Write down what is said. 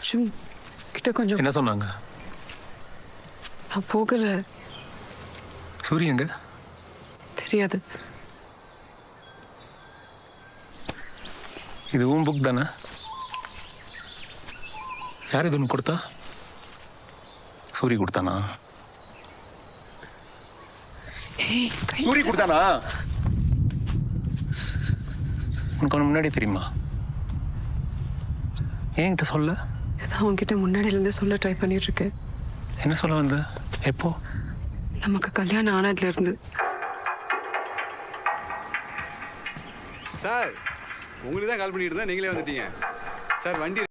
அர்ஜுன் கிட்ட கொஞ்சம் என்ன சொன்னாங்க? நான் போகல. சூரிய எங்க? தெரியாது. இது உன் புக் தானே? யார் இது உனக்கு கொடுத்தா? சூரிய கொடுத்தானா? ஏய், சூரிய கொடுத்தானா? உனக்கு அவன் முன்னாடி தெரியுமா? என்கிட்ட சொல்ல? இதுதான் உன்கிட்ட முன்னாடியிலேருந்து சொல்ல ட்ரை பண்ணிட்டு இருக்கேன். என்ன சொல்ல வந்த? எப்போ? நமக்கு கல்யாணம் ஆனதுல இருந்து. சார் உங்களுக்கு தான் கால் பண்ணிட்டு இருந்தேன், நீங்களே வந்துட்டீங்க. சார் வண்டி